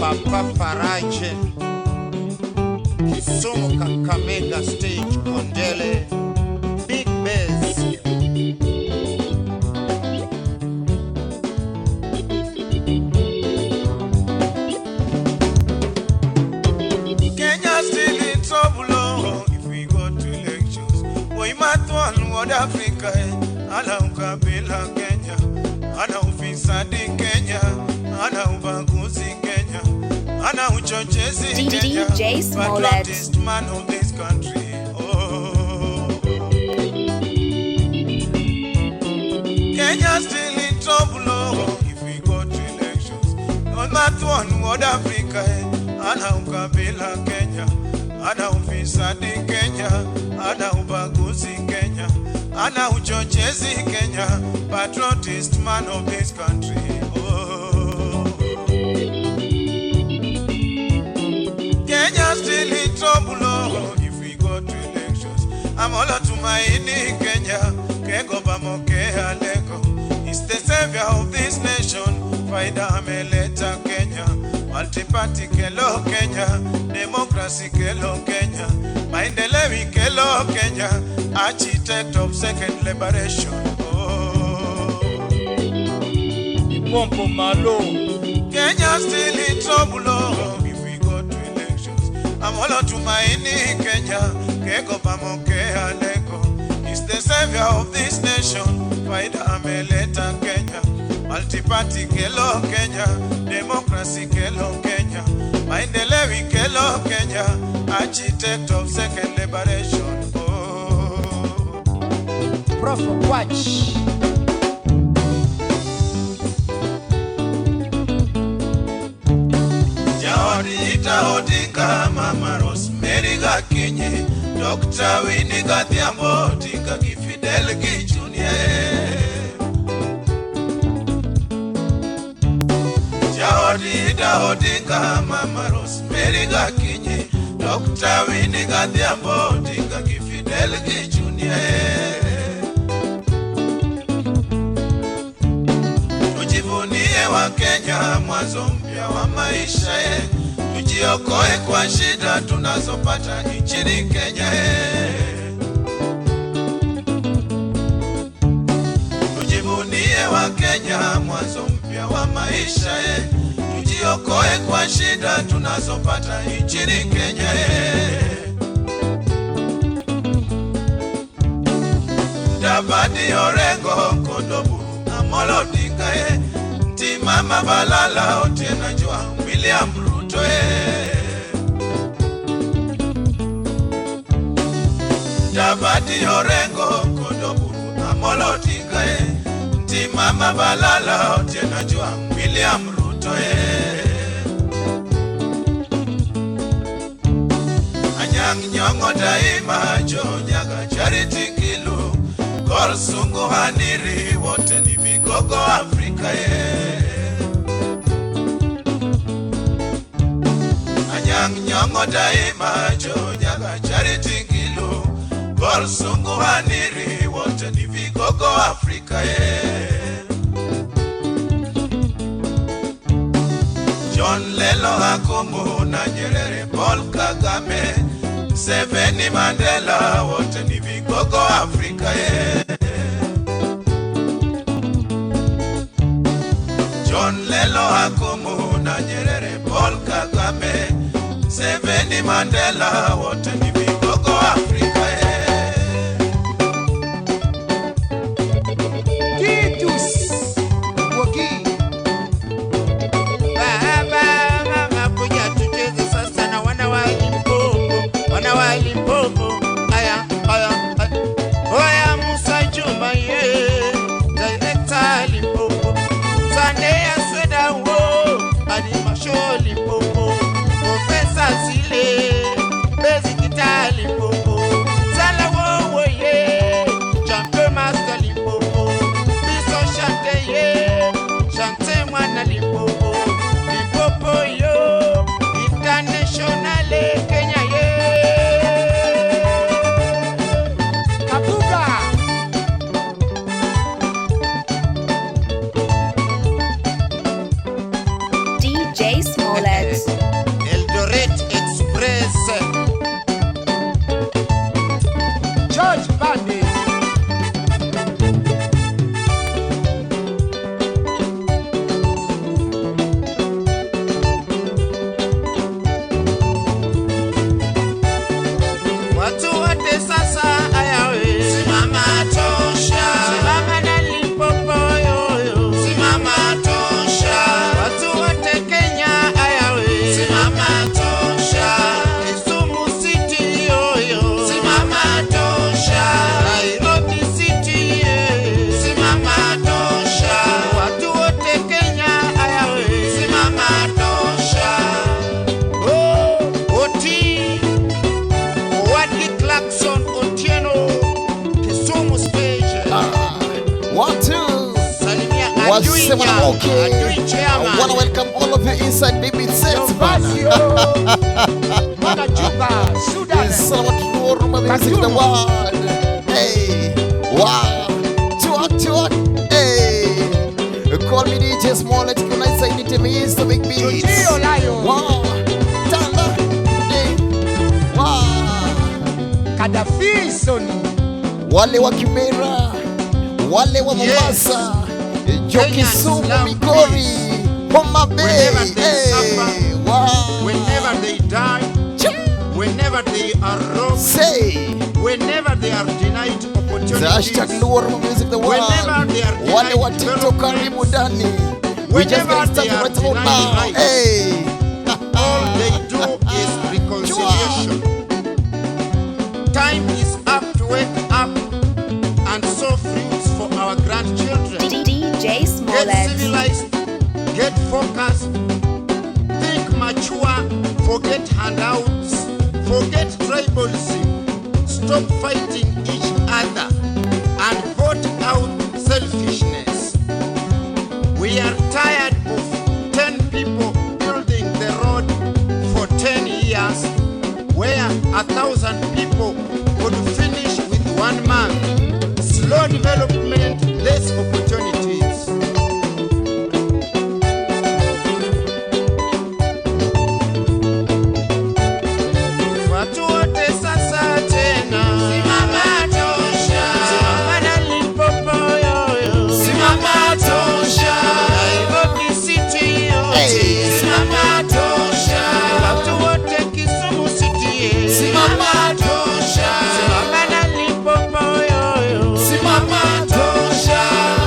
Papa Faraje, Kisumu Kakamega Stage Kondele, Big Bass. Kenya still in trouble, oh, if we go to elections. We might want World Africa, ana ukabila Kenya, ana ufisadi Kenya, ana ubaguzi Kenya, ana uchochezi Kenya, patriotic man of this country. Oh, Kenya still in trouble, oh, if we go to elections. On that one, World Africa, ana ukabila Kenya, ana ufisadi Kenya, ana ubaguzi Kenya, ana uchochezi Kenya, patriotic man of this country. Oh, Kenya still in trouble, oh, if we go to elections. Amola tumaini Kenya, kego bamoke aleko. Is the savior of this nation, faida ameleta Kenya. Multi-party kelo Kenya, democracy kelo Kenya, maendeleo kelo Kenya, architect of second liberation. Oh, Pompo Malo. Kenya still in trouble, oh, if we go to elections. Amola tumaini Kenya, kego pamoke aleko. Is the savior of this nation, faida ameleta Kenya. Multi-party kelo Kenya, democracy kelo Kenya, maendeleo kelo Kenya, architect of second liberation. Oh, Prof Watch. Jaodi Ita Odinga, Mama Rosemary Gakinyi, Dr. Winnie Gathiambo, Odinga Fidel Jr. Jaodi Ita Odinga, Mama Rosemary Gakinyi, Dr. Winnie Gathiambo, Odinga Fidel Jr. Tujivunie wa Kenya, mwanzo mpya wa maisha ye. Tujiokoe kwa shida tunazopata nchini Kenya ye. Tujivunie wa Kenya, mwanzo mpya wa maisha ye. Tujiokoe kwa shida tunazopata nchini Kenya ye. Dabadi Orengo Kondobu Amolo Odinga ye. Mama Balala Otieno Jua William Ruto Dabadi Orengo Kondoburu Amolo Odinga Mama Balala Otieno Jua William Ruto Anyang Nyongo Daima Jonyaga Charity Kilu Gor Sungu Haniri wote ni vigogo Afrika Nyongo Daima Jonyaga Charity Kilu Gor Sungu Haniri wote ni vigogo Afrika John Lelo Akumu na Nyerere Paul Kagame Museveni Mandela wote ni vigogo Afrika John Lelo Akumu na Nyerere Paul Kagame Museveni Mandela wote ni vigogo Afrika Titus Woki. Baba mama kuja tucheze sasa na wana wa Limpopo. Aya. Oya Musa Juma ye. Director Limpopo. Sunday Asweda wo. Animasho Limpopo. Professor Zile. Basic guitar. Wasema okay. I wanna welcome all of you inside Baby Sets bana. Mwana Juba, Sudan. Salamat Rumah Music the world. Hey, wow. Chuak. Hey, call me DJ Smollett. Kuna inside it me is to make beats. Wow, Tanda. Hey, wow. Kadafi Soni. Wale wa Kibera, wale wa Mombasa, Kisumu, Migori, Homa Bay. Hey, wow. Whenever they die, whenever they are robbed, say, whenever they are denied opportunities, the hashtag Rumah Music the world. whenever they are Wale wa denied TikTok karibu ndani. We just whenever get they started are right about now. denied rights, Hey, all they do is reconciliation. Time is up to wake up and sow fruits for our grandchildren. DJ Get Smollett. civilized, get focused, think mature, forget handouts, forget tribalism, stop fighting each other, and vote out selfishness. We are tired of 10 people building the road for 10 years, where 1,000 people would finish with 1 month. Slow development, less opportunities. Watu wote sasa tena. Simama tosha. Simama na Limpopo yoyo. Simama tosha. Nairobi City yote. Hey. Simama tosha. Watu wote Kisumu City. Simama tosha. Simama na Limpopo yoyo. Simama tosha.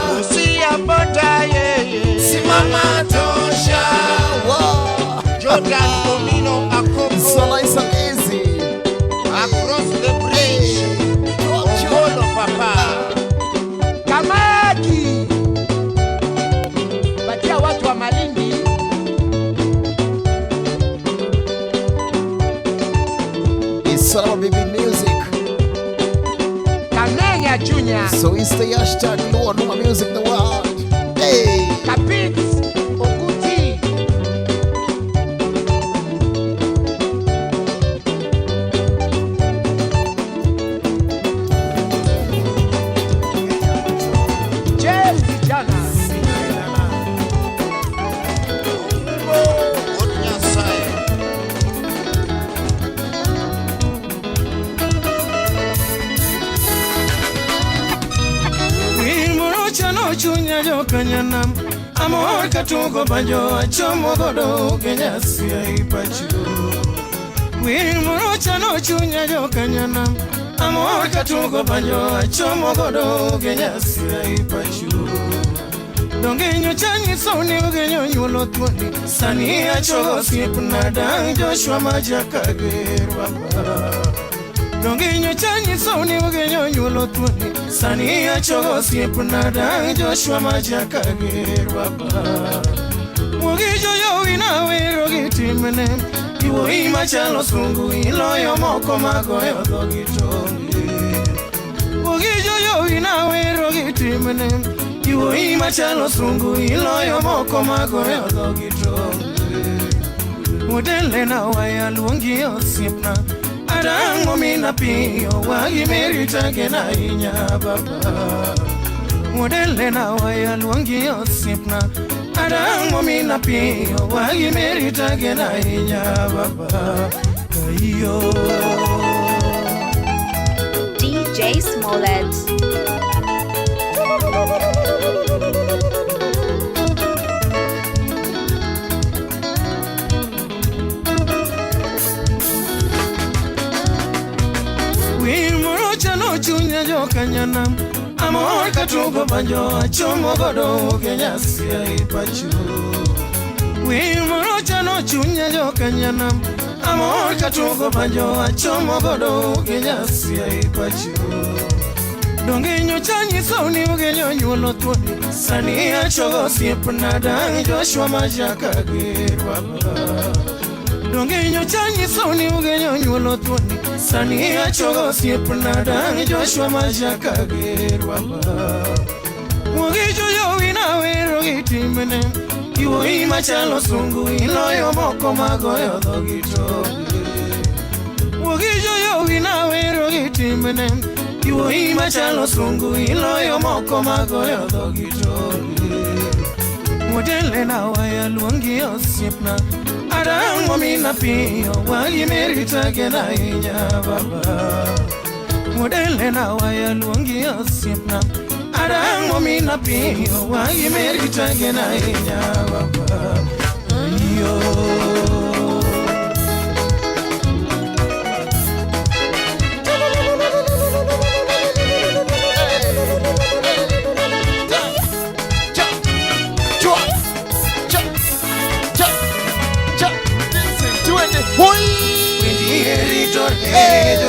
Busia boda yeye. Simama tosha. wow. Jordan Omino Akoko. So nice and easy. Across the bridge, Ongolo Papa. Kamaki. Batia watu wa Malindi. It's all about Baby Music. Kamenya Junior. So it's the hashtag Rumah Music the world. Hey, Kapits Okuti. James Vijana. Onyasai. Morocha no chunya jo kanyanam amor katugo banjo achomo godo Kenya sia ipachu. Morocha no chunya jo kanyanam amor katugo banjo achomo godo Kenya sia ipachu. Dongenyo chanyi soni ugenyo nyulo tuoni sani acho sip nada Joshua Majakagerwa. Donginyo chanyi soni ugenyo nyulo tuoni sani acho siep nada Joshua Majakagerwa. Mugijo yo ina wero gitimene iwo imachalo sungu iloyo moko magoyo dhogitonge. Mugijo yo ina wero gitimene iwo imachalo sungu iloyo moko magoyo dhogitonge. Mudele na waya luongi osiepna arango mina piyo wagi merita gena inya baba. Mudele na waya luongi osiepna arango mina piyo wagi merita gena inya baba. Kayo DJ Smollett. Morocha no chunya jo kanyanam amor katugo banjo achomo godo Kenya sia ipachu. Morocha no chunya jo kanyanam amor katugo banjo achomo godo Kenya sia ipachu. Dongenyo chanyi soni ugenyo nyulo tuoni sani acho siep nada Joshua Majakagerwa. Dongenyo chanyi soni ugenyo nyulo tuoni sani acho siep nada Joshua Majakagerwa. Mugijo yo ina wero gitimene Iwoi machalo sungu iloyo moko magoyo dhogito Wogijo yo ginawero gitimene Iwoi machalo sungu iloyo moko magoyo dhogito Modele na waya luongi osiepna Adang momina piyo wagi merita gena inya baba Modele na waya luongi osiepna Adang momina piyo wagi merita gena inya baba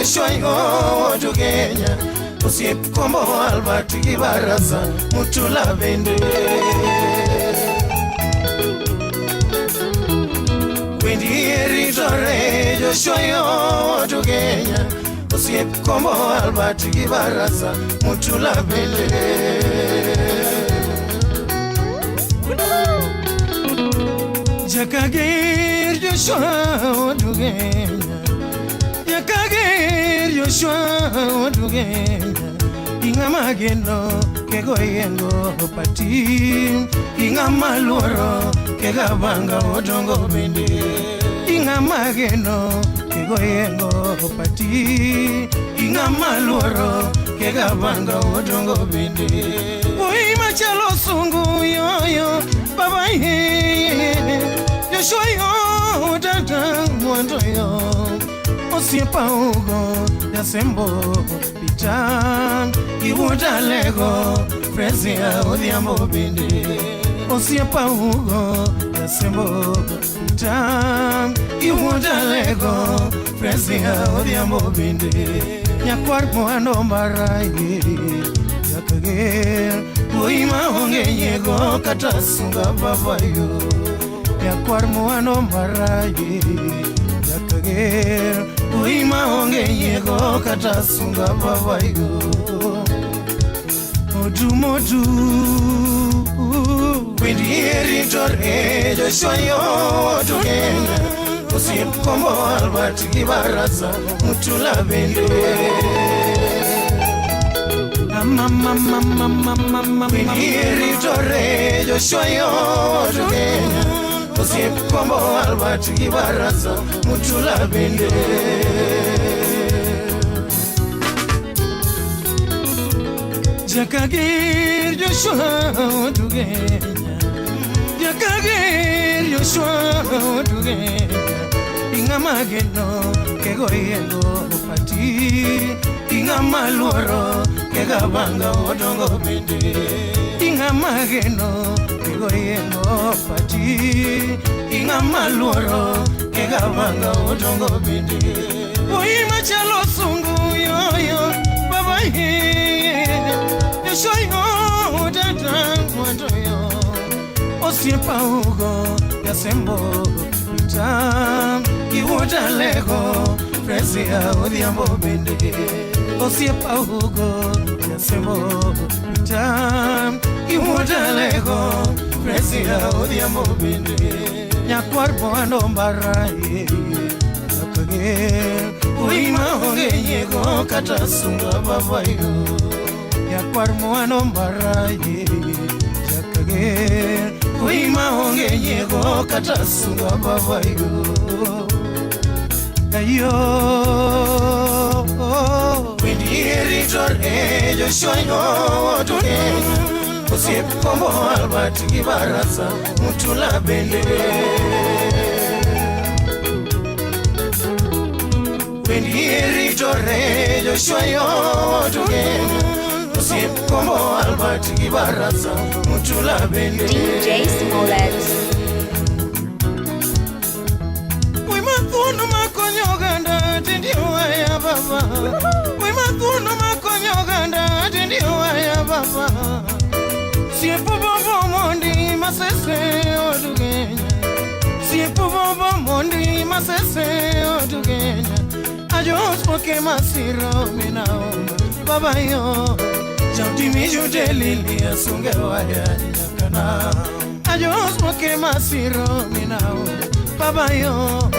Shoyo to Kenya Usiep kombo Albert Gibarasa Mutula Bende Wendi Ritore Shoyo to Kenya Usiep kombo Albert Gibarasa Mutula Bende Jakagir Joshua to Kenya Yakagir Joshua Odugenya Ingama geno kego yengo pati Ingama luoro kega banga odongo bende Ingama geno kego yengo pati Ingama luoro kega banga odongo bende Woi machalo sungu yo baba ye Joshua yo dada mwando yo Osiepa ugo ya sembo pitan Iwuta lego frezia odhiambo bende Osiepa ugo ya sembo pitan Iwuta lego frezia odhiambo bende Nyakwar mwano maraye Yakager Uima onge nyego kata sunga babayo Nyakwar mwano maraye Yakager Uima onge nyego kata sunga babayo Modu Wendi Ritore Joshua yo to Kenya Usiep kombo Albert Gibarasa Mutula Bende Wendi Ritore Joshua yo to Kenya Usiep kombo Albert Gibarasa Mutula Bende Jakagir Joshua to Kenya Jakagir Joshua to Kenya Ingama geno kego yengo pati Ingama luoro kega banga odongo bende Ingama geno kego yengo pati Ingama luoro kega banga odongo bende Woi machalo sungu yo baba ye Shoyo dada mwando yo Osiepa ugo ya sembo pitan Iwuta lego frezia odhiambo bende Osiepa ugo ya sembo pitan Iwuta lego frezia odhiambo bende Nyakwar mwano mbaraye Yakager Uima onge nyego kata sunga babayo Yakwar mwano mbaraye Yakager Uima onge nyego kata sunga babayo Ayo Wendi Ritore Joshua yo to Kenya Usiep kombo Albert Gibarasa Mutula Bende Wendi Ritore Joshua yo to Kenya Usiep kombo Albert Gibarasa Mutula Bende DJ Smollett Wimakuno makonyo ganda tindiwa ya baba Wimakuno makonyo ganda tindiwa ya baba Siepo bobo mondi masese odugenya Siepo bobo mondi masese odugenya Ajos poke masiro minaoma baba yo Jauti mi jute lili asunge waya yakana Ajos moke masiro minao babayo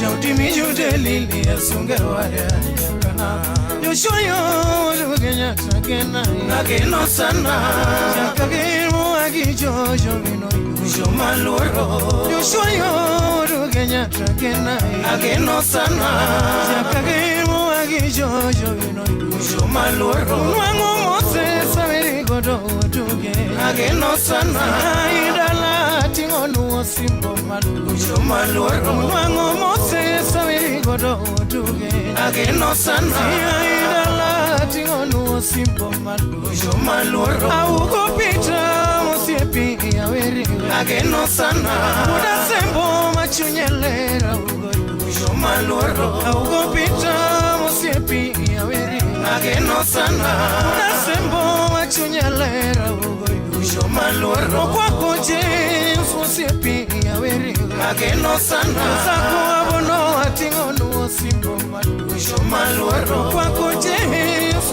Jauti mi jude lili asunge waya yakana Yoshoyo lugenya takena Nageno sana Yakagemo agijojo vino Yusho maloro Yoshoyo lugenya takena Nageno sana Yakagemo agijojo vino Yusho maloro Mwango mose sabiri godo tuge Nageno sana Idala tingonu osimbo malu Yusho maloro Mwango mose sabiri godo tuge Nageno sana Idala tingonu osimbo malu Yusho maloro Auko pita mosiepi ya weri Nageno sana Muda sembo machunyelera Yusho maloro Auko pita mosiepi ya weri Nageno sana Muda sembo machunyelera Yusho maloro Kwa koje mosiepi ya weri Nageno sana Sako abono atingonu osimbo malu Yusho maloro Kwa koje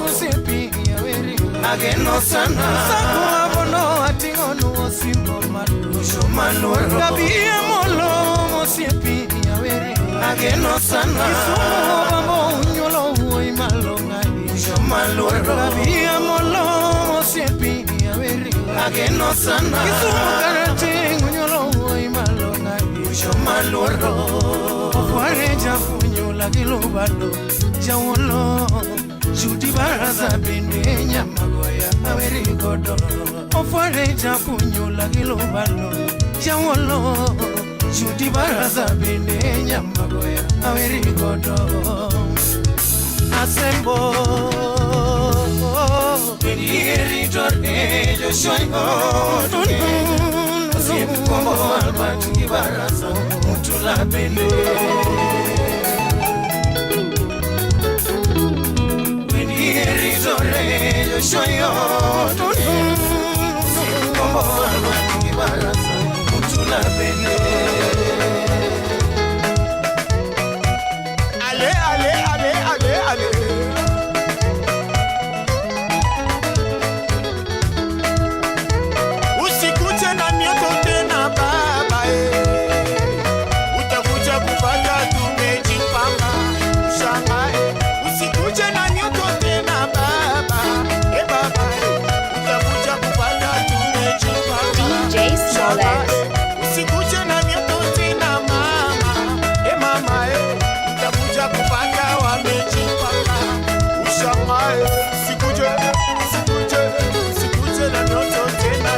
mosiepi ya weri Nageno sana Sako abono atingonu osimbo malu Yusho maloro Kabia molo mosiepi ya weri Nageno sana Kisumo bambo unyolo uwe malonga Yusho maloro Kabia molo mosiepi ya weri Nageno sana Kisumo karate unyolo uwe malonga Yusho maloro Ofware jafunyola kilubalo Jawolo Juti baraza bende nyamagoya Aweri godo Ofware jafunyola kilubalo Jawolo Juti baraza bende nyamagoya Aweri godo Asembo Benieri torne Joshoyo Siemkombo albati baraza Mutula bende Benieri torne Joshoyo Siemkombo albati baraza Mutula bende Ale Usikuje na mioto tena baba Utakuja kupata tumejipanga Ushangae Usikuje na mioto tena baba baba Utakuja kupata tumejipanga DJ Smollett. Usikuje na mioto tena mama mama Utakuja kupata wamejipanga Ushangae Usikuje na mioto tena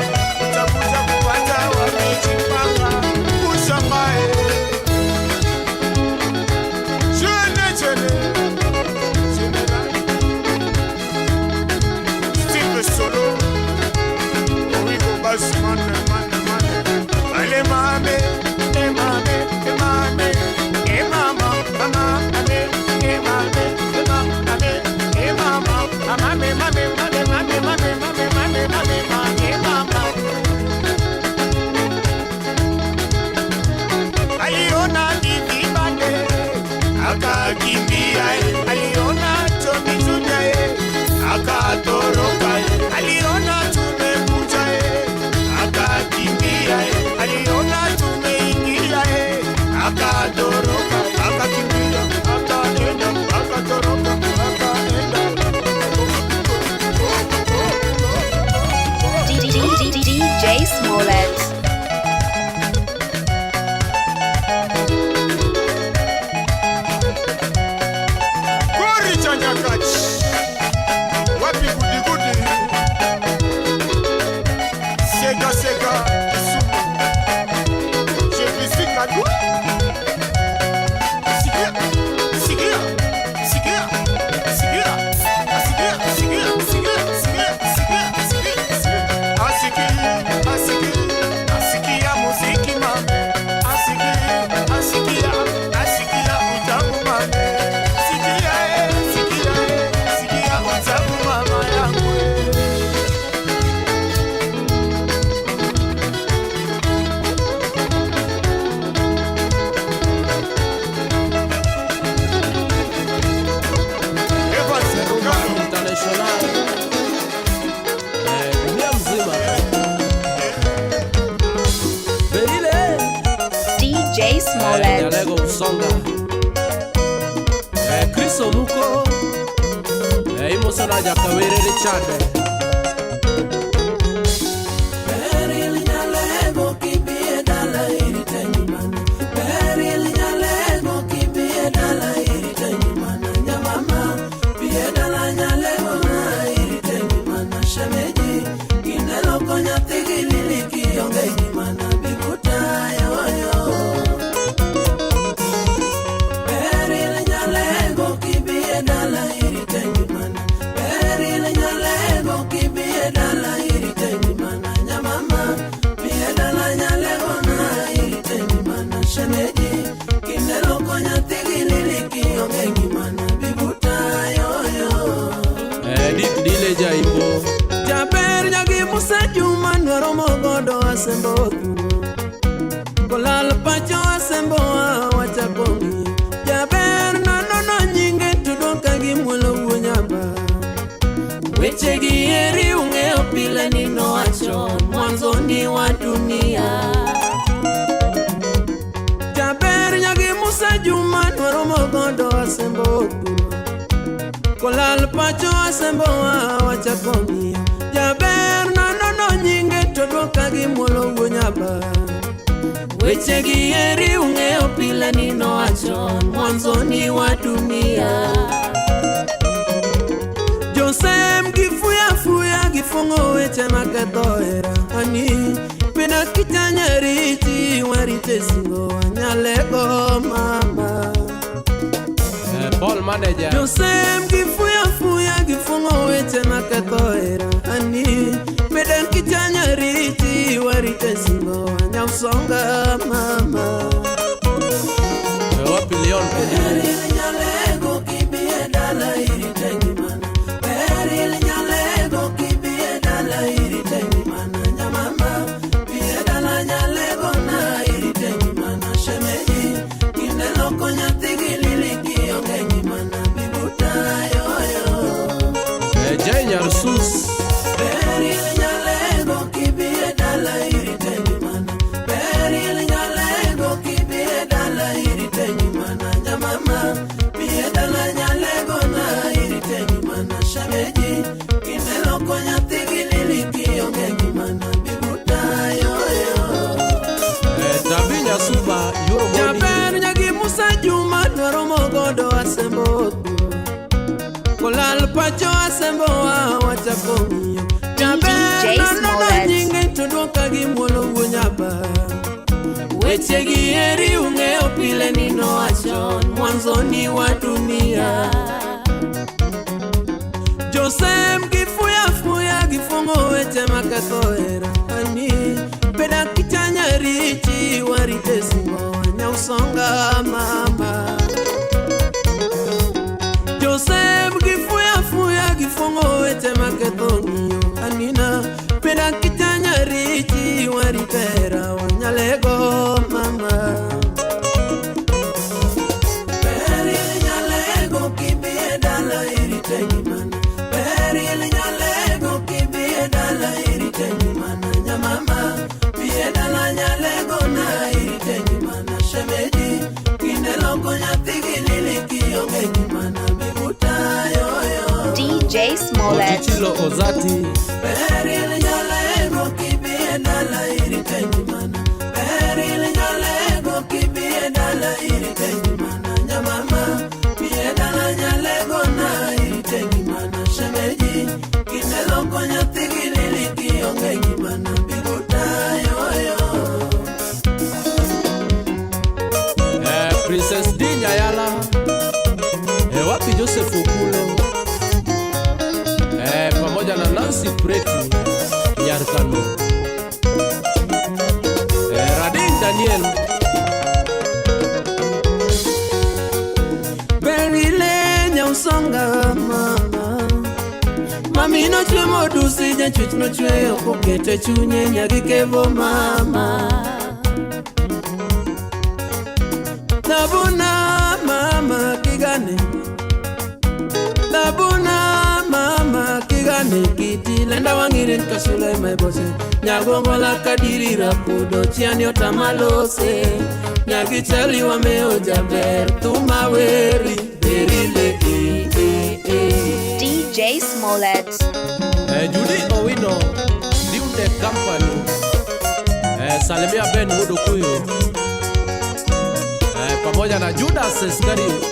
Utakuja kupata wamejipanga Ushangae Jene Steve Solo Origo Bass mane Ale mame mama Aliona bibi bande akakimbia aliona Tommy Jude akatoroka aliona tumekuja akakimbia aliona tumeingia akatoroka akakimbia akaenda akatoroka akaenda DJ Smollett. Kori chanyakachi wapi gudi sega sumu jevisika du asikia muziki mame asikia utamu mame sikia utamu mama yangu Smollett. Nyalego Usonga. Chris Omuko. Imosona Jakawere Richard. Jaber nyagi Musa Juma nwaro mogodo asembo kolal pacho asembo wachakongi Jaber no nyinge tudoka gi mulo wuonyaba weche gi eri ung'eyo pile ni nowacho mwanzoni wa dunia Jaber nyagi Musa Juma nwaro mogodo asembo kolal pacho asembo wachakongi Jaber no nyinge todoka gi mulo wuonyaba weche gi eri ung'eyo pile ni nowacho mwanzoni wa dunia Josem gifuya gifungo weche maketho hera ani pina kitanya riti warite singo wanyalego mama Ball manager. Josem gifuya gifungo weche maketho hera ani pina kitanya riti warite singo wanyalego mama Wapi Leon Pedro. Sus Tabinya Suba Jaber nyagi Musa Juma nwaro mogodo asembo kolal pacho asembo wachakongi DJ Smollett. nyinge tudoka gi mulo wuonyaba weche gi eri ung'eyo pile ni nowacho mwanzoni wa dunia Josem gifuya gifungo weche maketho hera ani peda kitanya riti warite singo wanyausonga mama Josem gifuya gifungo weche maketho ng'iyo anina peda kitanya riti warite hera wanyalego mama DJ Smollett. Chilo Ozati. Princess D Nyayala. Wapi Joseph Okulo. Pamoja na Nancy Preti Nyarkano. Radin Daniel. Berile nyausonga mama Mami no chwe modusi janchuch no chwe okokete chunye nyagikevo mama Labuna mama kigane Labuna mama kigane kigane kiti lenda wangirin kasule mai bose nyagongo la kadiri rapudo chiani otamalose nyagi chali wa meo jaber tumaweri berile DJ Smollett. Judy Owino Diunde Company Salimia Ben Mudukuyu pamoja na Judas Iscariot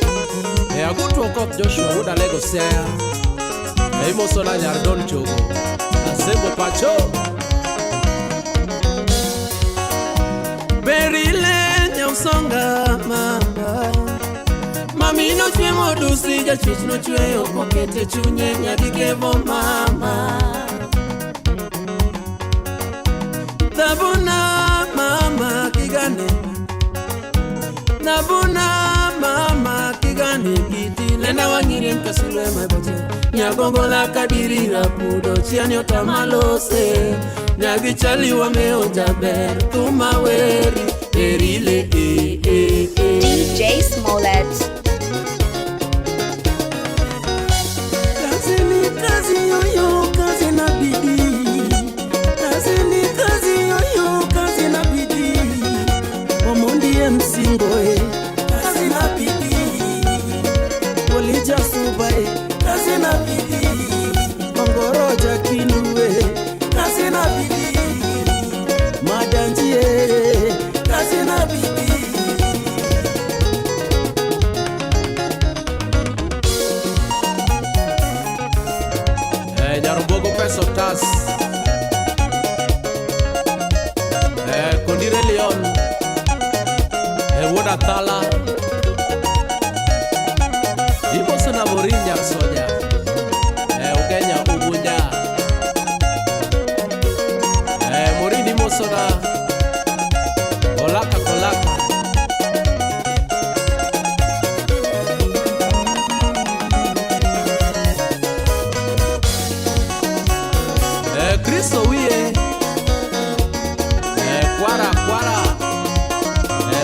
Agutu Okot Joshua Uda Lego Sea Imosola Nyardon Chogo Asembo Pacho Berile Nyausonga Mama Mami no chwe modusi ja chwich no chwe okete chunye nyadikevo mama Nabuna mama kigane Nabuna mama kigane kiti lenda wangire nkasule maibote nyagongo la kadiri rapudo chiani otamalose nyagichali wa meo jaber tumaweri erile DJ Smollett. Kazi yoyo kazi na bidii kazi yoyo kazi na bidii Omondi msingoe kazi na bidii Olija subae kazi na bidii Mongoroja kinuwe kazi na bidii Madanjie kazi na bidii Nyarubogo Peso Tas Kondire Leon Woda Tala Iboso na Morinya Soja Ugenya Ubunya Morini Mosona Kolaka Kolaka Kristo Wie Kwara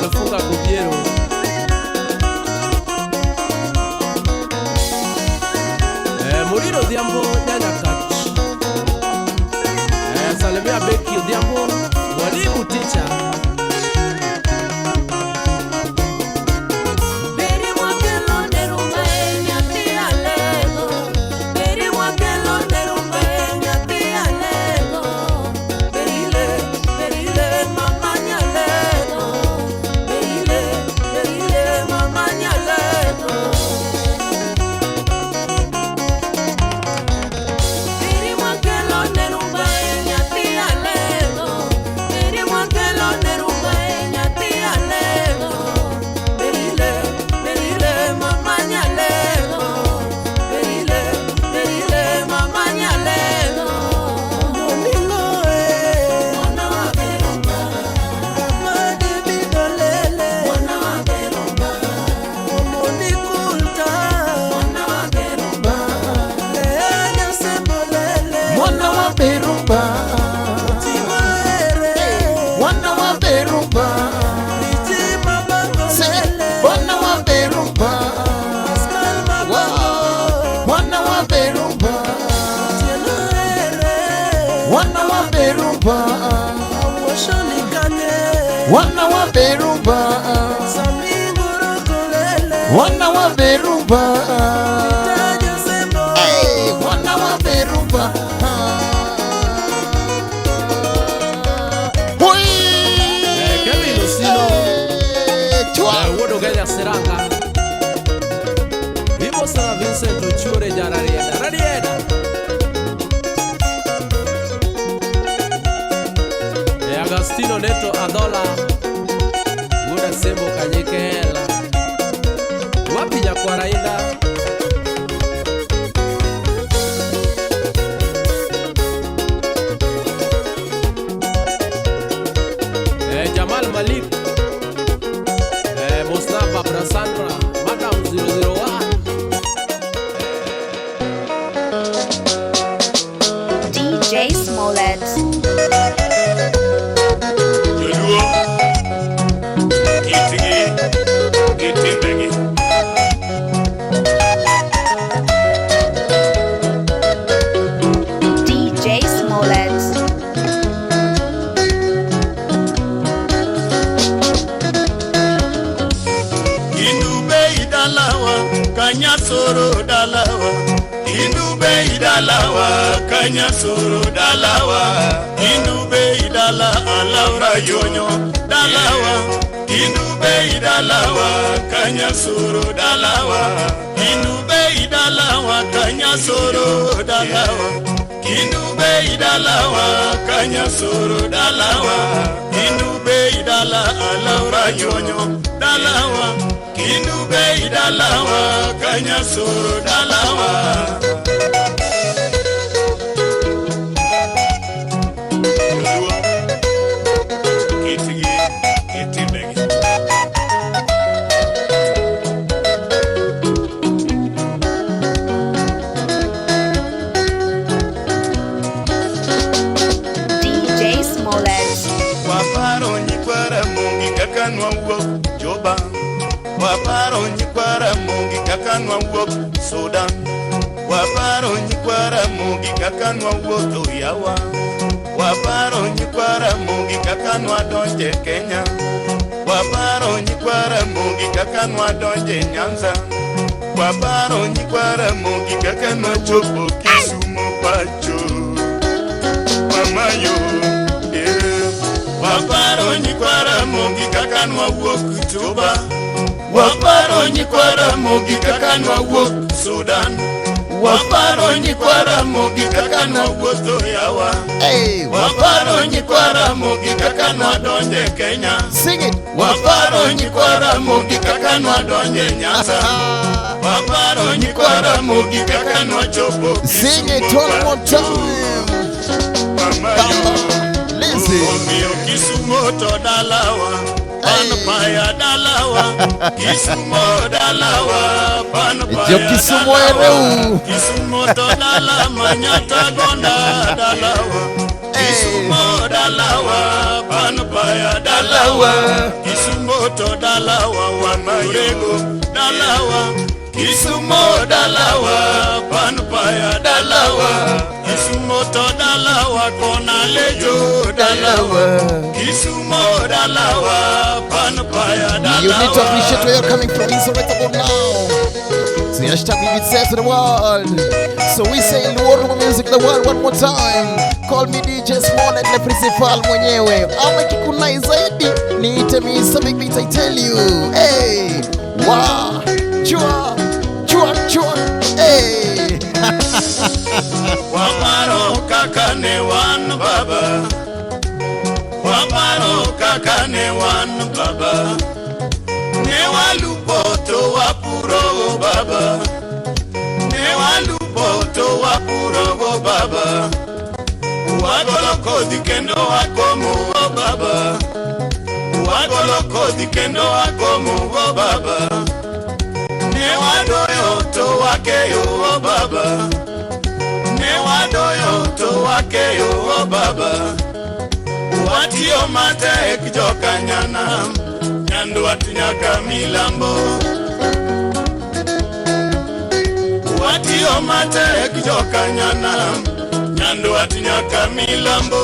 Lufunga Kubiero Muriro Diambo Nyanya Kach Salemia Beki Diambo Walimu Teacher Wana wa Beruba Wana wa Beruba Hey, Wana wa Beruba Kevin Lucino Wodo Genya Seranga Iboso na Vincent Uchure Rarieda Agostino Neto Adola Guda Sembo Kanyekela Wapi Nyakwarainda Jamal Malik Mustafa Brasandra Madam 001 DJ Smollett. soro dalawa indube idalawa kanya soro dalawa indube idala alaura yonyo dalawa indube idalawa kanya soro dalawa indube idalawa kanya soro dalawa indube idalawa kanya soro dalawa indube idala alaura yonyo dalawa indube idalawa kanya soro dalawa Waparo nyikwara mungi kakanwa uok Sudan Waparo nyikwara mungi kakanwa uok Yawa Waparo nyikwara mungi kakanwa donje Kenya Waparo nyikwara mungi kakanwa donje Nyanza Waparo nyikwara mungi kakanwa chopo Kisumu pacho Mamayo Waparo nyikwara mungi kakanwa uok Juba Waparo nyikwara mungi kakanwa uok Sudan Waparo nyikwara mungi kakanwa uok Yawa Waparo nyikwara mungi kakanwa donje Kenya Sing it. Waparo nyikwara mungi kakanwa donje Nyanza Waparo nyikwara mungi kakanwa chopo Sing it one more time. Listen. Omio Kisumu to dalawa Panpaya dalawa Kisumu dalawa Panpaya Kisumu ereu Kisumu to dala Manyata gonda dalawa Kisumu dalawa Panpaya dalawa Kisumu to dalawa Wanurego dalawa Kisumu dalawa Panpaya dalawa Kisumu to dalawa Kona lejo dalawa Kisumu dalawa Panpaya dalawa. You need to appreciate where you're coming from. It's right about now. So hashtag we say to the world. So we say in the world of music the world one more time. Call me DJ Small and the principal mwenyewe. Ama kikunai zaidi niite Mr. Big Beat, I tell you. Hey, wow, chua, chua, chua, hey. Waparo kakane wan baba Waparo kakane wan baba Newalupoto wapuro baba Newalupoto wapuro baba Wagoloko dikendo wakomu baba Wagoloko dikendo wakomu baba Newadoyo to wakeyo baba Newadoyo to wakeyo baba Watio mate ekjoka nyana Nyandu watinyaka milambo Watio mate ekjoka nyana Nyandu watinyaka milambo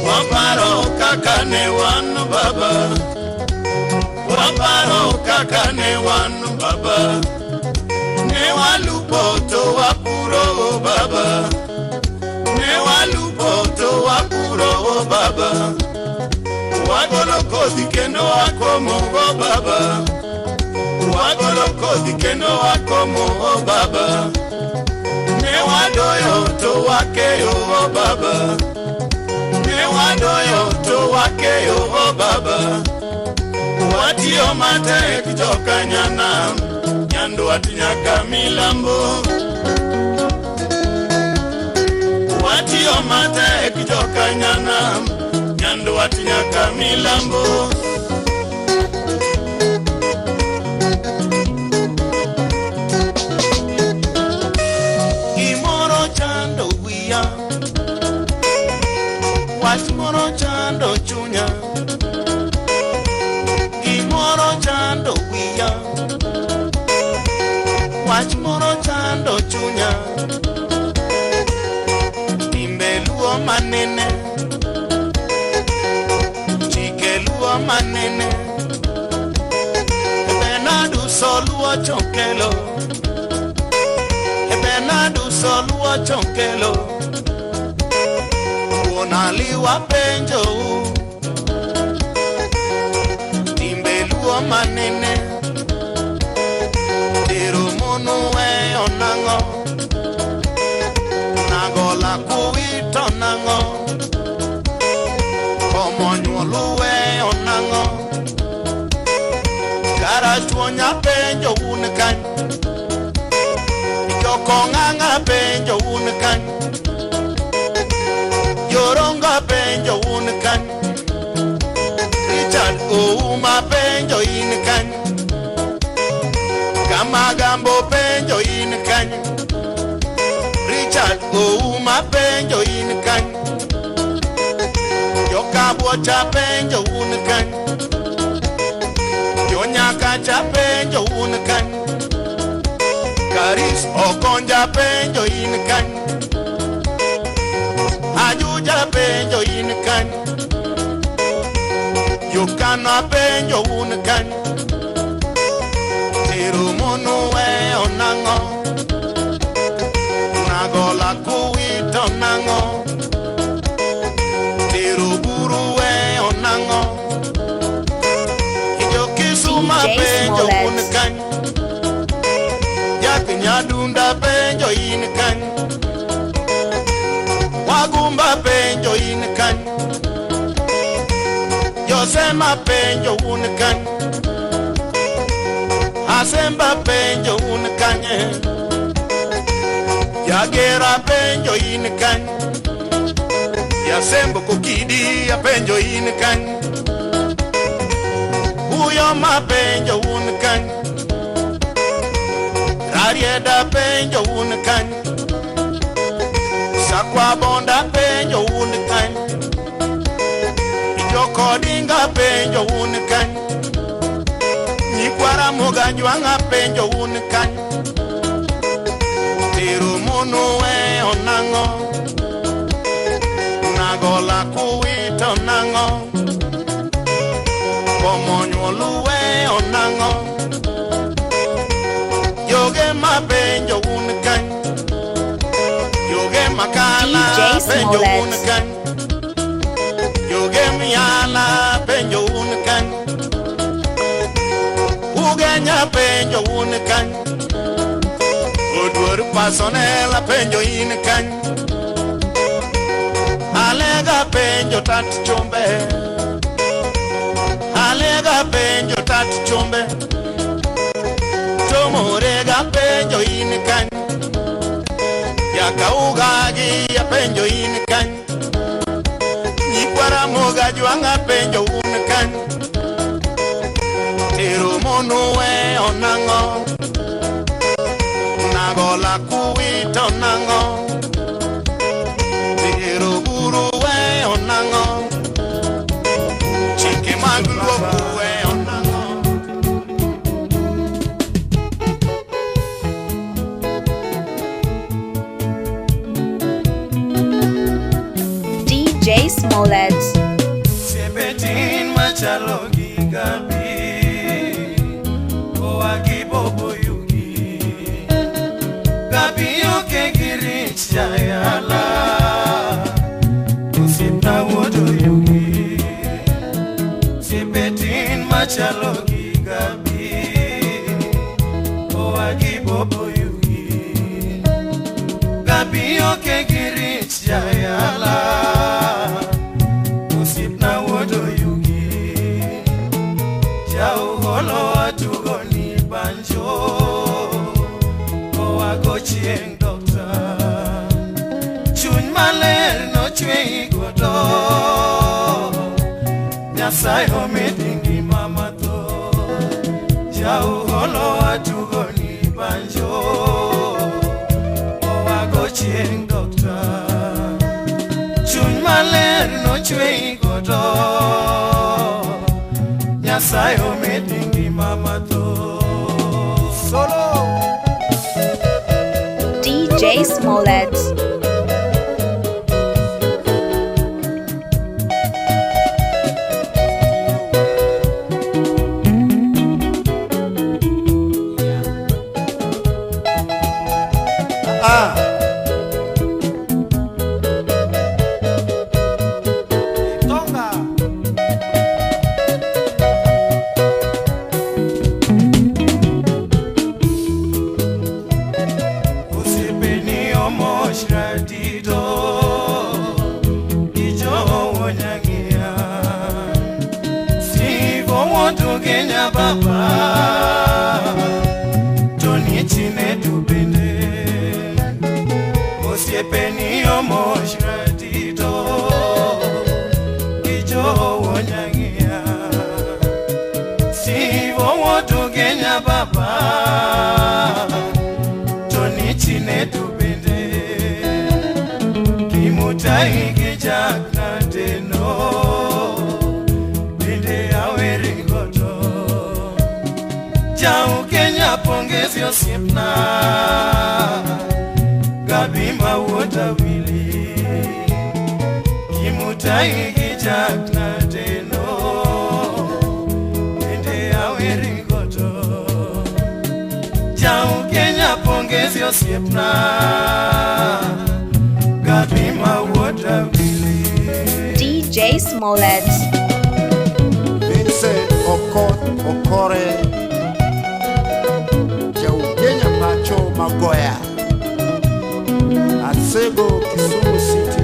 Waparo kakane wan baba Waparo kakane wan baba Newalupoto wapuro baba Newalupoto wapuro baba Wagoloko dikendo wakomo baba Wagoloko dikendo wakomo baba Newadoyo to wakeyo baba Newadoyo to wakeyo baba Watio mate ekjoka nyana Nyandu watinyaka milambo Watio mate ekjoka nyana Nyandu watinyaka milambo Imoro chando wia Wachmoro chando chunya Imoro chando wia Wachmoro chando chunya Timbeluo manene luo chonkelo Bernardo so luo chonkelo Wona liwa penjo Timbe luo manene Dero mono we onango Nagola kuito nango Omonyolo we onango Gara chuonya penjo unikan Yokonganga penjo unikan Yoronga penjo unikan Richard Ouma penjo inikan Kamagambo penjo inikan Richard Ouma penjo inikan Yokabocha penjo unikan Yonyaka cha penjo unikan Karis Okonja penjo inikan Ajuja penjo inikan Yukana penjo unikan Tirumono we onango Nagola kuito nango Tiruburu we onango Kijokisuma penjo unikan Nyadunda penjo inikan Wagumba penjo inikan Yosema penjo unikan Asemba penjo unikan Yagera penjo inikan Yasembo kukidi ya penjo inikan Uyoma penjo unikan Arieda penjo unikan Sakwa bonda penjo unikan Ijoko dinga penjo unikan Nikwara moga juanga penjo unikan Tiru munu we onango Nagola kuito nango Pomonyolu we onango Yoge ma penjo unikan Yoge makala penjo unikan Yoge miyala penjo unikan Ugenya penjo unikan Odwar pasonela penjo unikan Alega penjo tati chombe Alega penjo tati chombe Tomorega penjo inikan Yakaugagi ya penjo inikan Nikwara moga juanga penjo unikan Tiru monu we onango Nagola kuito nango Tiru buru we onango Chike maglo we onango DJ Smollett. Sebetin machalo gigabi Oagi bobo yugi Gabi yoke girich jayala Usipna wodo yugi Sebetin machalo gigabi Oagi bobo yugi Gabi yoke girich jayala Usipna wodo yugi Jau holo atugo ni banjo Owago chieng doctor Chuny maler no chwe godo Nyasaye omedi ngima mathoth Jau holo atugo ni banjo Owago chieng doctor Chuny maler no chwe godo Nyasaye omedi ngima mathoth Solo DJ Smollett. DJ Smollett. Vincent Okore Jaugenya Pacho Magoya Asego Kisumu City.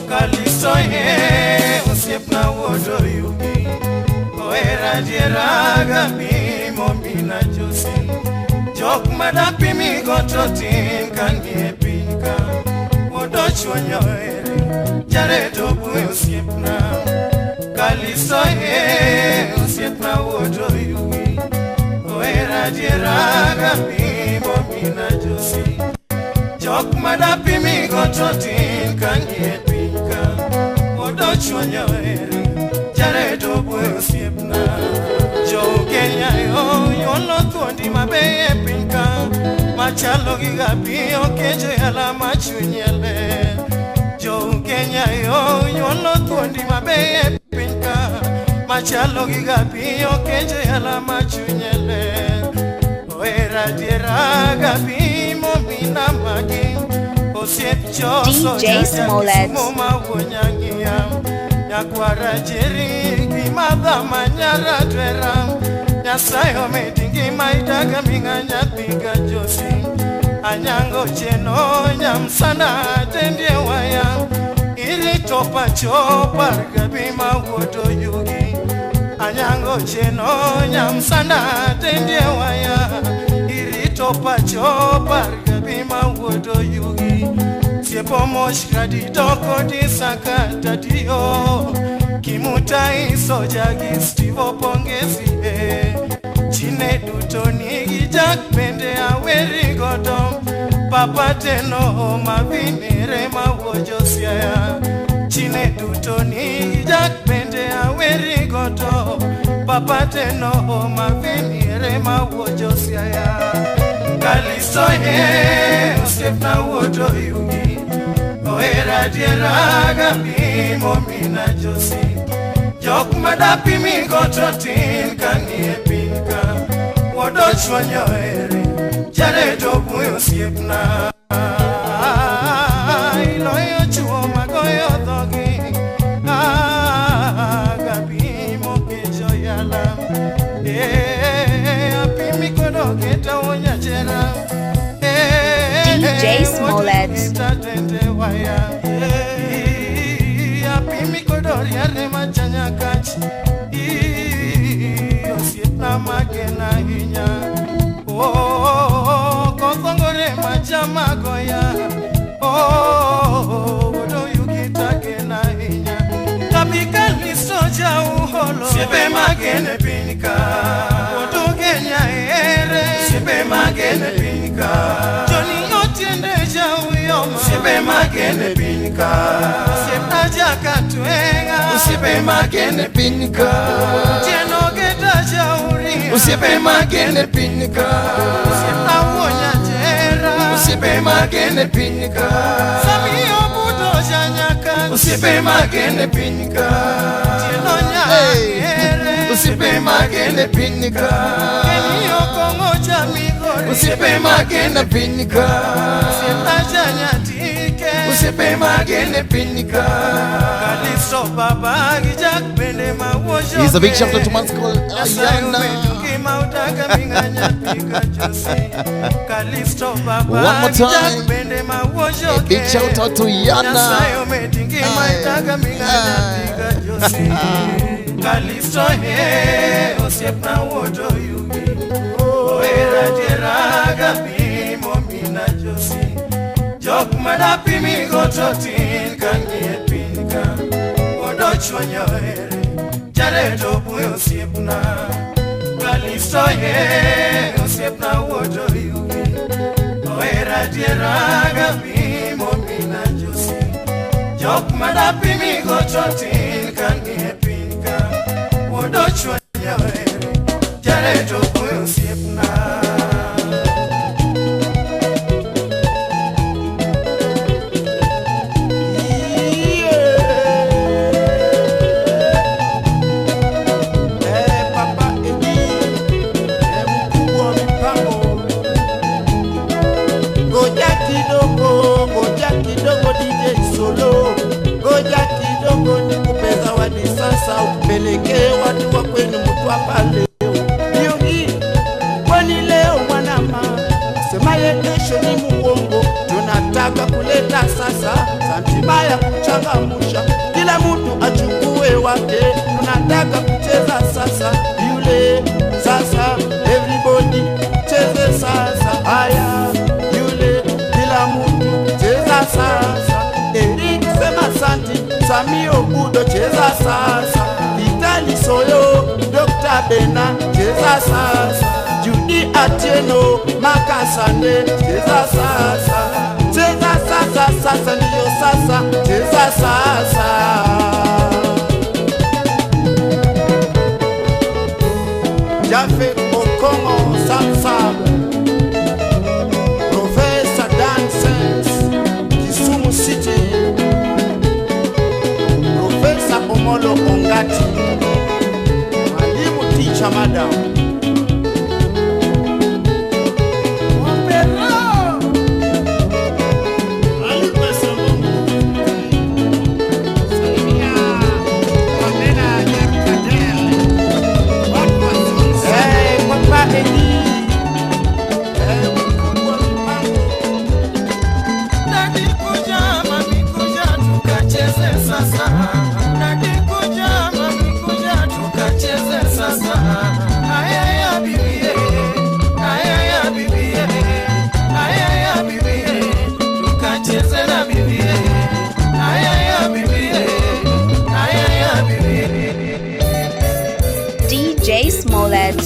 Kalisoye usiepna wodo yugi Oera jeraga mi momina josi Jok madapi mi gototin kangie pinka Wodo chonyo ere Jaredo bue usiepna Kalisoye usiepna wodo yugi Oera jeraga mi momina josi Jok madapi mi gototin kangie pinka Wodo chonyo ere Jaredo bue usiepna Jo Kenya yo yolo tuondi mabeye pinka Machalo gigapi okejo yala machunyele Jo Kenya yo yolo tuondi mabeye pinka Machalo gigapi okejo yala machunyele Oera diera gapi momina magi Osiep choso DJ Smollett. Moma wonyangia Nyakwara jeri Gimada manyara dwera Nyasayo medingi maitaga minga nyathika josi Anyango cheno nyamsana tendie waya Ili topa chopa gabima woto yugi Anyango cheno nyamsana tendie waya Ili topa chopa gabima woto yugi Siepo moshkadi toko disakata dio Kimutai sojagi stivo pongezi Chine dutoni gijak pende aweri godom Papa teno mavinire mawojo siya Chine dutoni gijak pende aweri godom Papa teno mavinire mawojo siya Kalisoye usepna woto yugi Oera dieraga mi momina josi Jok madapi mi gototin kangie pinka Wodo chwanyo ere Jaredo buyo siepna Iloyo chuo magoyo dhogi Gabi mokejo yala Api mi kodo keta wonya jera DJ Smollett. Api mi kodo yare machanya kachi Osietna magena hinya Kosongore machama goya Wodo yukita kena hinya Kapika lisoja uholo Siepe magene pinika Wodo Kenya ere Siepe magene pinika Joni otiende jau Siepe magene pinika Siepna jaka tuenga Usiepe magene pinika Tieno geta jauri Usiepe magene pinika Siepna wonya jera Usiepe magene pinika Samio budo janyaka Usiepe magene pinika Tieno nya ere Usipe magene pinika Keni okongo jamigo Usipe magene pinika Usipa janyatike Usipe magene pinika Kalisto baba gijak bende mawojo He's a big shout out to man's called Ayana. One more time. A big shout out to Yana. Kalisto he osiepna wodo yugi Oera jeraga pimo mina josi Jok madapi mi gototin kanye pinka Wodo chwanyo ere Jareto buyo osiepna Kalisto he osiepna wodo yugi Oera jeraga pimo mina josi Jok madapi mi gototin kanye pinka Wodo chwanyo ere Jareto buyo osiepna Upeleke watu wa kwenu mtu hapa leo. Yugi, kwani leo mwanama semaye kesho ni muongo. Tunataka kuleta sasa santima ya kuchangamusha kila mtu achukue wake. Tunataka kucheza sasa yule sasa everybody cheze sasa haya yule kila mtu cheza sasa. Eric sema santi Samio Budo cheza sasa Vitali Soyo Dr. Bena cheza sasa Judy Atieno Makasane cheza sasa Cheza sasa sasa ndiyo sasa cheza sasa Jafet Okongo Samsam Professor Dan Sense Kisumu City Omolo Ongati Mwalimu teacher madam DJ Smollett.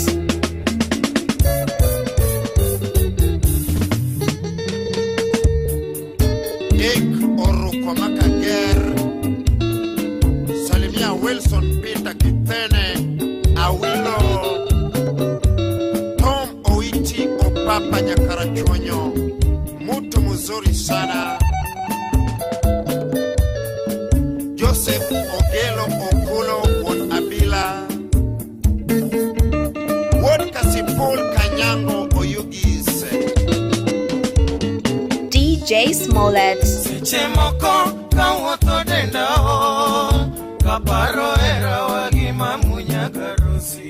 Salimia Wilson Peter Kipene Awilo Tom Oiti Opapa Nyakarachonyo Mutu mzuri sana Joseph Ogelo Okulo Won Abila Won Kasipul Kanyango Oyugis DJ Smollett. Chemoko kawoto denda o Kaparo era wagima munyaga rosi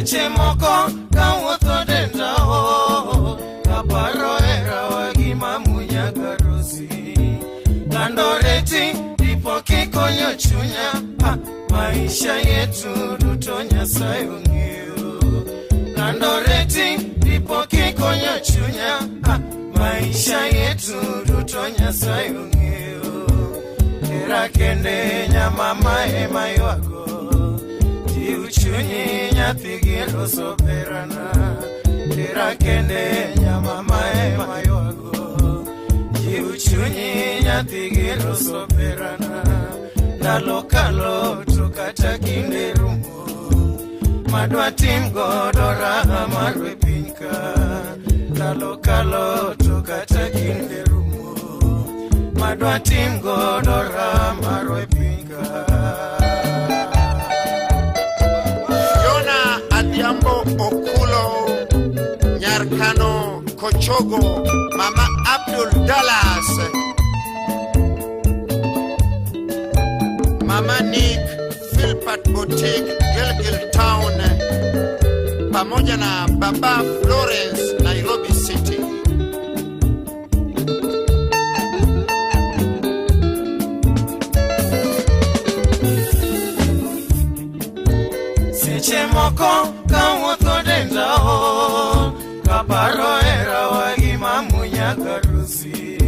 Chemoko kawoto denda o Kaparo era wagima munyaga rosi Kandoreti ipo kikonyo chunya Maisha yetu rutonya sayungio Kandoreti ipo kikonyo chunya Maisha yetu rutonya sayungio Kera kende nyamama ema yuago Ti uchunyi nyathigiro soberana Kera kende nyamama ema yuago Ti uchunyi nyathigiro soberana Nalokalo tukata kinde rumo Madwa tim godora marwe pinka Nalokalo tukata kinde rumo Madwa tim godora marwe pinka Chogo, Mama Abdul Dallas, Mama Nick, Philpott Boutique, Gilgil Town, pamoja na Baba Florence, Nairobi City. Seche moko kawuotho dendao, kaparo era wagima munya karusi.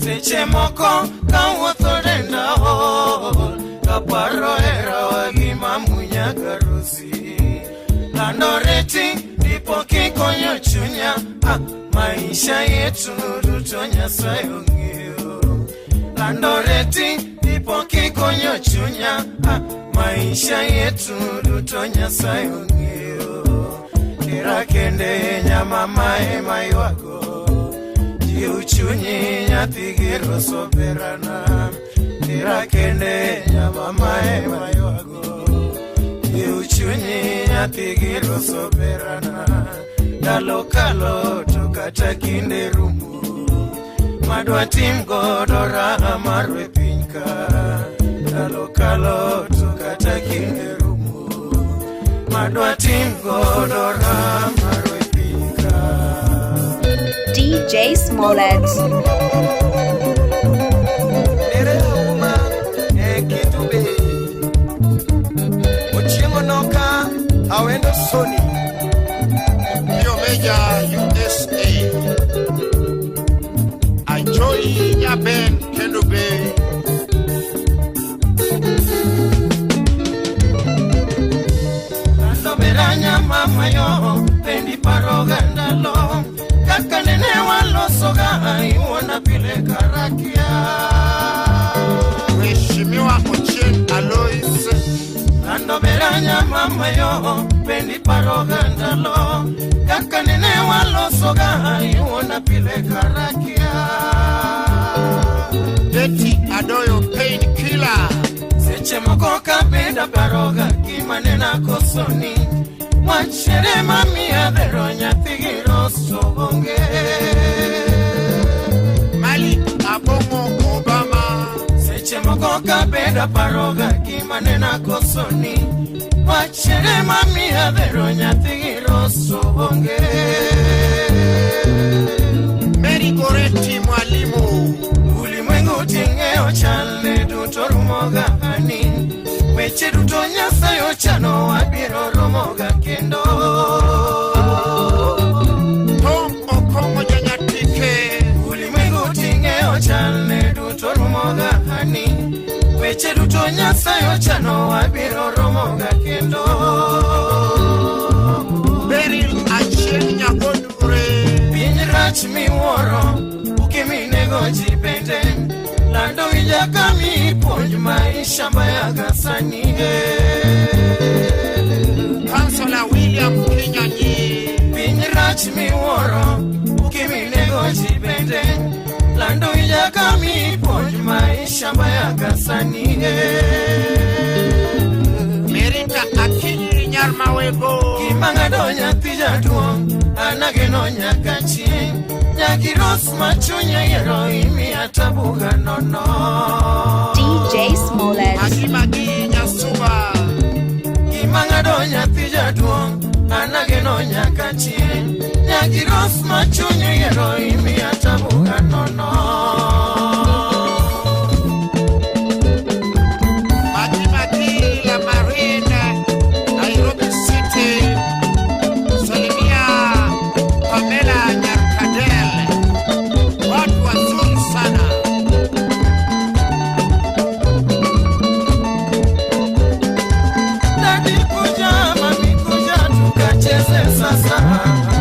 Seche moko kawuotho dendao, kaparo era wagima munya karusi. Landoreti ndipo kikonyo chunya, maisha yetu duto Nyasaye ong'eyo. Landoreti ndipo kikonyo chunya, maisha yetu duto Nyasaye ong'eyo. Kira kende nyamama ema ywago, jiu chunyi nyathi gero soberana. Kira kende nyamama ema ywago, jiu chunyi nyathi gero soberana. Dalo kalo to kata kinde rumo, madwa tim godo raha marwe pinka. Dalo kalo to kata kinde rumo, madwa tim godo raha marwe pinka. DJ Smollett. Ere uma kitube, ochiemo noka awendo soni. Yo Meja USA, Ajoy Yaben Kendube, Ando beranya mama yo, pendi paroganda lo, kakanene walo soga iwona pile karakia. Mheshimiwa Ochieng Alois, Ando beranya mama yo, pendi paroganda lo, kakanene walo soga iwona pile karakia. Betty Adoyo Painkiller, Seche moko kabeda paroga kimanena kosoni, wachere mami adero nyathi giro sobonge. Malik Abongo Obama, Seche moko kabeda paroga kimanena kosoni, wachere mami adero nyathi giro sobonge. Mary Goretti Mwalimu, Ulimwengu tingeo chale duto rumoga ani, weche duto Nyasaye ochano wabiro romoga kendo. Tom Okongo Janyatike, Ulimwengu tingeo chale duto rumoga ani, weche duto Nyasaye ochano wabiro romoga kendo. Beryl Achieng Nyakodure, Piny rach miwuoro, ukiminego ji bende, lando winja kami puonj maisha mbayaga sani. Councilor William Kinyanyi, Piny rach miwuoro, ukiminego ji bende, lando winja kami puonj maisha mbayaga sani. Merita Akinyiri Nyarmawego, Kimang'ado nyathi jaduong', anageno nyaka chieng', nyaki ros machunya yero imiya tabuga nono. DJ Smollett. Magimagi Nyasuba, Kimang'ado nyathi jaduong', anageno nyaka chieng', nyaki ros machunya yero imiya tabuga nono. Magimagi La Marina, Nairobi City, Salimia Pamela Nyarkadel, watu wazuri sana. Dadi kuja, mami kuja, tukacheze sasa.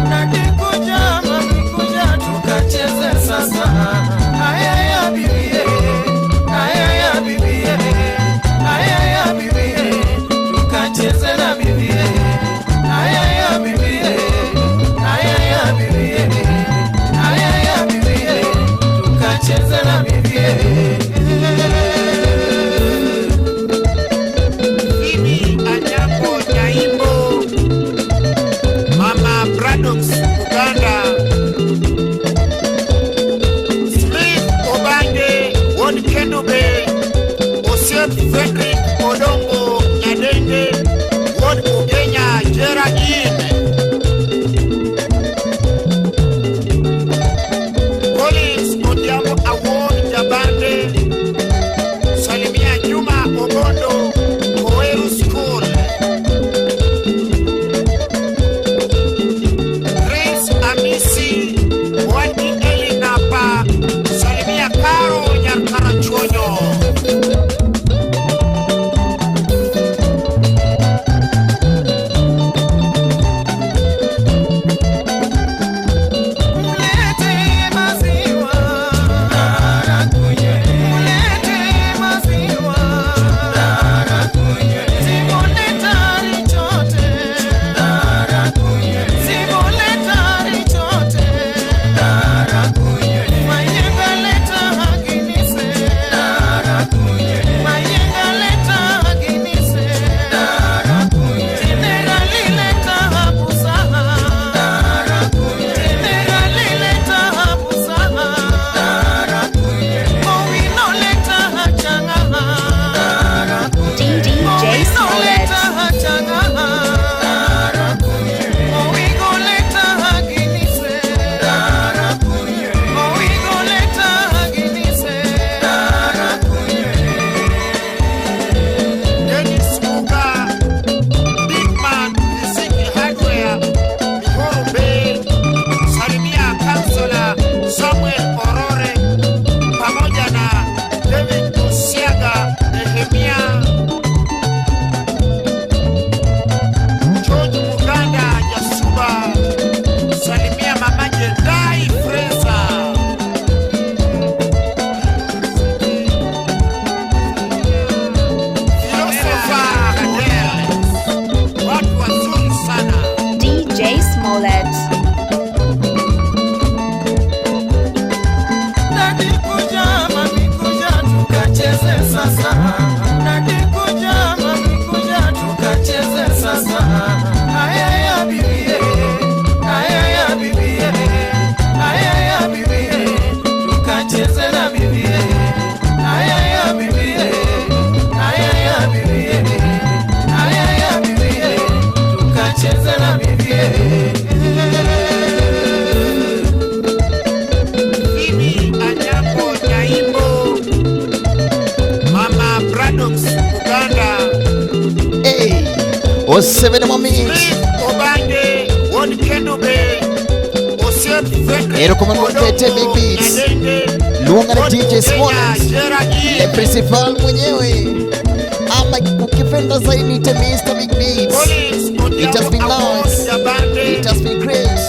Dadi kuja, mami kuja, tukacheze sasa. Ayaya bibie, ayaya bibie, ayaya bibie, tukacheze na bibie. Ayaya bibie, ayaya bibie, ayaya bibie, tukacheze na bibie. Bibi Anyako Nyaimbo, Mama Brado 7 more minutes. Ero come non tete big beats. Luanga na DJ Smollett. Le principal mwenyewe. Ama ukipenda zaidi te Mr. Big Beats. It has been nice. It has been great.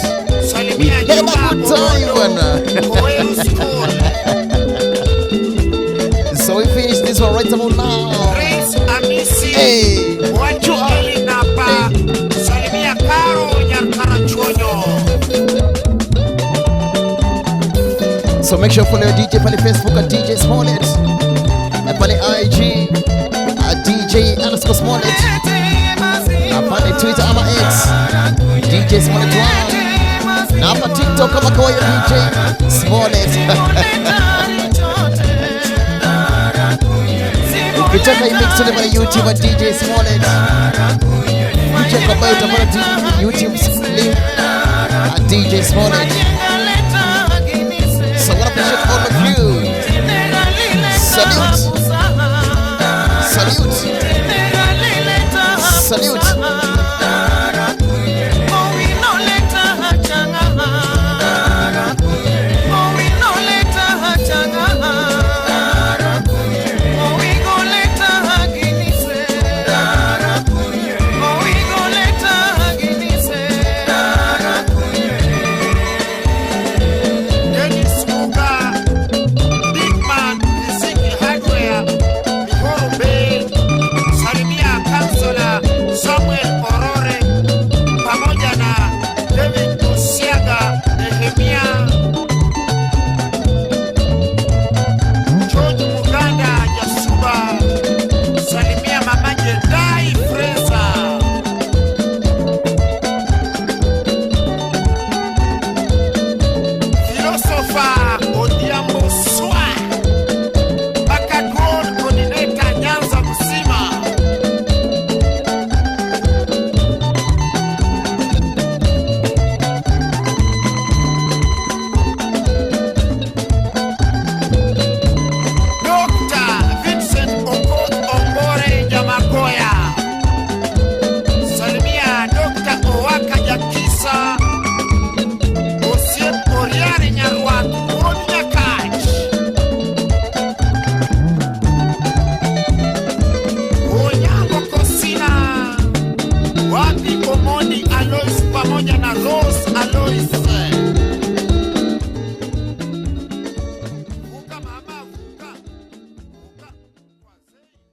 We had a good time, bwana. So we finish this one right about now. Hey. So make sure follow DJ on Facebook at DJ Smollett, and on IG at DJ_Smollett, and on Twitter ama X DJ Smollett 1, na hapa TikTok kama kawaida DJ Smollett. Ukitaka imix tule pale YouTube at DJ Smollett, check out utapata YouTube link at DJ Smollett. So I want to appreciate all of you. Salute. Salute. Salute.